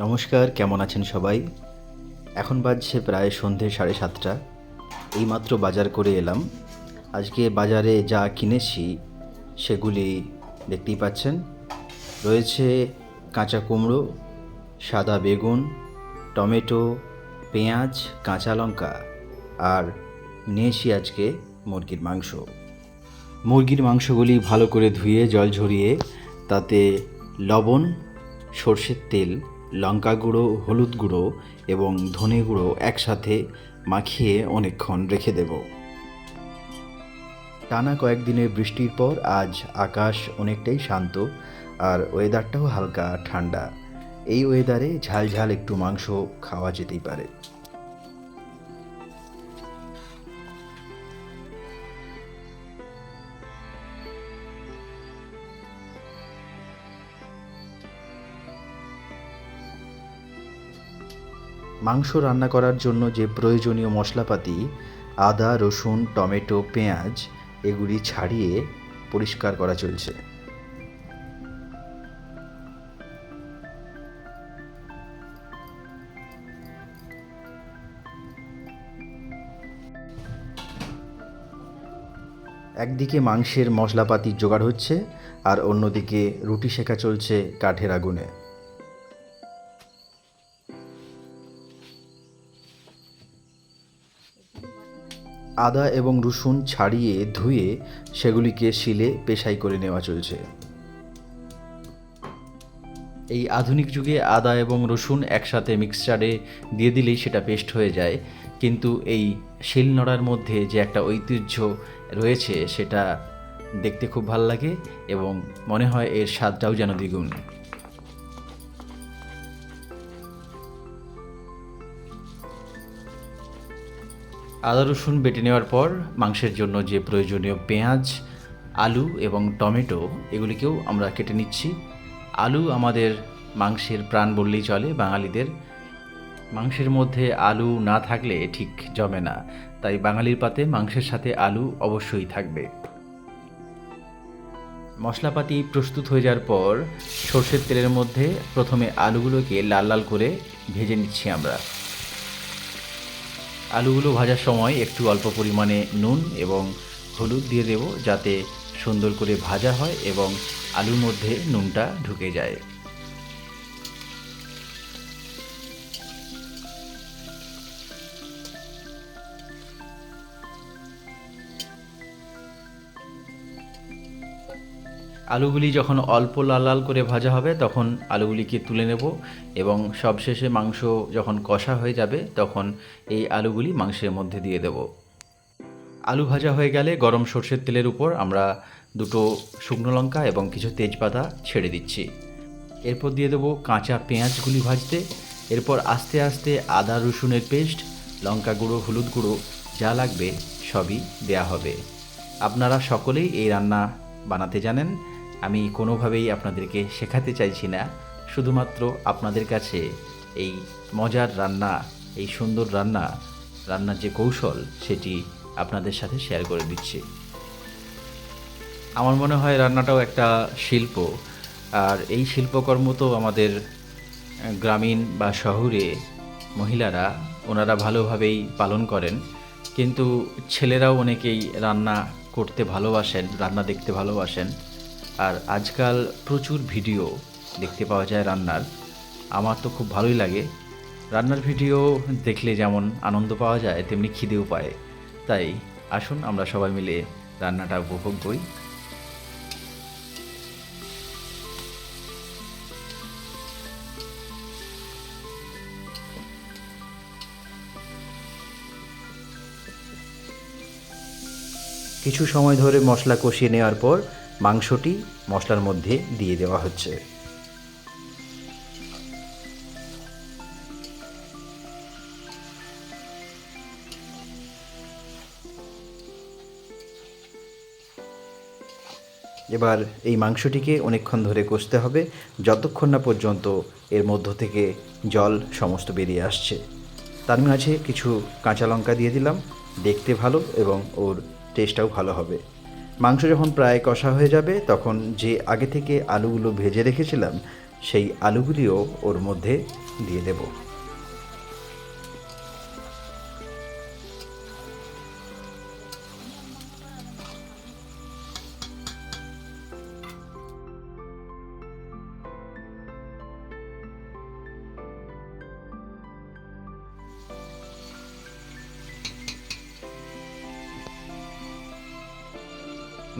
নমস্কার, কেমন আছেন সবাই? এখন বাজছে প্রায় সন্ধে 7:30। এইমাত্র বাজার করে এলাম। আজকে বাজারে যা কিনেছি সেগুলি দেখতেই পাচ্ছেন। রয়েছে কাঁচা কুমড়ো, সাদা বেগুন, টমেটো, পেঁয়াজ, কাঁচা লঙ্কা আর নিয়েছি আজকে মুরগির মাংস। মুরগির মাংসগুলি ভালো করে ধুয়ে জল ঝরিয়ে তাতে লবণ, সর্ষের তেল, লঙ্কা গুঁড়ো, হলুদ গুঁড়ো এবং ধনে গুঁড়ো একসাথে মাখিয়ে অনেকক্ষণ রেখে দেব। টানা কয়েকদিনের বৃষ্টির পর আজ আকাশ অনেকটাই শান্ত আর ওয়েদারটাও হালকা ঠান্ডা। এই ওয়েদারে ঝাল ঝাল একটু মাংস খাওয়া যেতেই পারে। মাংস রান্না করার জন্য যে প্রয়োজনীয় মশলাপাতি আদা, রসুন, টমেটো, পেঁয়াজ এগুলি ছাড়িয়ে পরিষ্কার করা চলছে। একদিকে মাংসের মশলাপাতি জোগাড় হচ্ছে আর অন্যদিকে রুটি সেঁকা চলছে কাঠের আগুনে। আদা এবং রসুন ছাড়িয়ে ধুয়ে সেগুলিকে শিলে পেশাই করে নেওয়া চলছে। এই আধুনিক যুগে আদা এবং রসুন একসাথে মিক্সচারে দিয়ে দিলেই সেটা পেস্ট হয়ে যায়, কিন্তু এই শিলনোড়ার মধ্যে যে একটা ঐতিহ্য রয়েছে সেটা দেখতে খুব ভালো লাগে এবং মনে হয় এর স্বাদটাও যেন দ্বিগুণ। আদা রসুন বেটে নেওয়ার পর মাংসের জন্য যে প্রয়োজনীয় পেঁয়াজ, আলু এবং টমেটো এগুলিকেও আমরা কেটে নিচ্ছি। আলু আমাদের মাংসের প্রাণ বললেই চলে বাঙালিদের। মাংসের মধ্যে আলু না থাকলে ঠিক জমে না, তাই বাঙালির পাতে মাংসের সাথে আলু অবশ্যই থাকবে। মশলাপাতি প্রস্তুত হয়ে যাওয়ার পর সর্ষের তেলের মধ্যে প্রথমে আলুগুলোকে লাল লাল করে ভেজে নিচ্ছি আমরা। আলুগুলো ভাজার সময় একটু অল্প পরিমাণে নুন এবং হলুদ দিয়ে দেব, যাতে সুন্দর করে ভাজা হয় এবং আলুর মধ্যে নুনটা ঢুকে যায়। আলুগুলি যখন অল্প লাল লাল করে ভাজা হবে তখন আলুগুলিকে তুলে নেব এবং সবশেষে মাংস যখন কষা হয়ে যাবে তখন এই আলুগুলি মাংসের মধ্যে দিয়ে দেব। আলু ভাজা হয়ে গেলে গরম সর্ষের তেলের উপর আমরা দুটো শুকনো লঙ্কা এবং কিছু তেজপাতা ছেড়ে দিচ্ছি। এরপর দিয়ে দেবো কাঁচা পেঁয়াজগুলি ভাজতে। এরপর আস্তে আস্তে আদা রসুনের পেস্ট, লঙ্কা গুঁড়ো, হলুদ গুঁড়ো যা লাগবে সবই দেয়া হবে। আপনারা সকলেই এই রান্না বানাতে জানেন, আমি কোনোভাবেই আপনাদেরকে শেখাতে চাইছি না, শুধুমাত্র আপনাদের কাছে এই মজার রান্না, এই সুন্দর রান্নার যে কৌশল সেটি আপনাদের সাথে শেয়ার করে দিচ্ছি। আমার মনে হয় রান্নাটাও একটা শিল্প, আর এই শিল্পকর্ম তো আমাদের গ্রামীণ বা শহরে মহিলারা ওনারা ভালোভাবেই পালন করেন, কিন্তু ছেলেরাও অনেকেই রান্না করতে ভালোবাসেন, রান্না দেখতে ভালোবাসেন। আর আজকাল প্রচুর ভিডিও দেখতে পাওয়া যায় রান্নার। আমার তো খুব ভালোই লাগে। রান্নার ভিডিও দেখলে যেমন আনন্দ পাওয়া যায় তেমনি খিদেও পায়। তাই আসুন আমরা সবাই মিলে রান্নাটা উপভোগ করি। কিছু সময় ধরে মশলা কষিয়ে নেওয়ার পর মাংসটি মশলার মধ্যে দিয়ে দেওয়া হচ্ছে। এবার এই মাংসটিকে অনেকক্ষণ ধরে কষতে হবে, যতক্ষণ না পর্যন্ত এর মধ্য থেকে জল সমস্ত বেরিয়ে আসছে। তার মাঝে কিছু কাঁচা লঙ্কা দিয়ে দিলাম, দেখতে ভালো এবং ওর টেস্টটাও ভালো হবে। মাংস যখন প্রায় কষা হয়ে যাবে তখন যে আগে থেকে আলুগুলো ভেজে রেখেছিলাম সেই আলুগুলিও ওর মধ্যে দিয়ে দেব।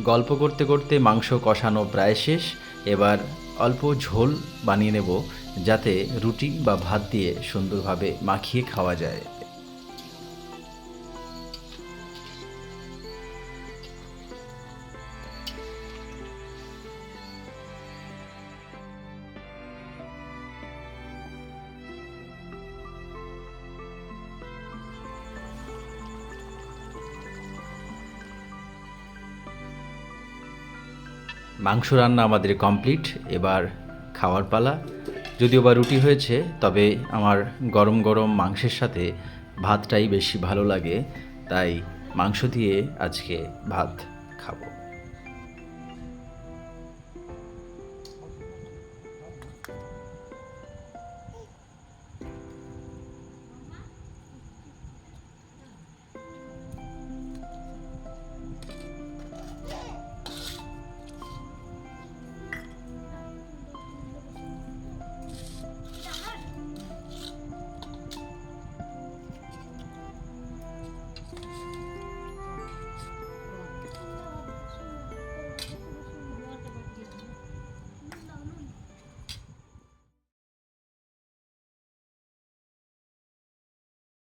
গল্প করতে করতে মাংস কষানো প্রায় শেষ। এবার অল্প ঝোল বানিয়ে নেব, যাতে রুটি বা ভাত দিয়ে সুন্দরভাবে মাখিয়ে খাওয়া যায়। মাংস রান্না আমাদের কমপ্লিট। এবার খাওয়ার পালা। যদিও বা রুটি হয়েছে, তবে আমার গরম গরম মাংসের সাথে ভাতটাই বেশি ভালো লাগে, তাই মাংস দিয়ে আজকে ভাত খাবো।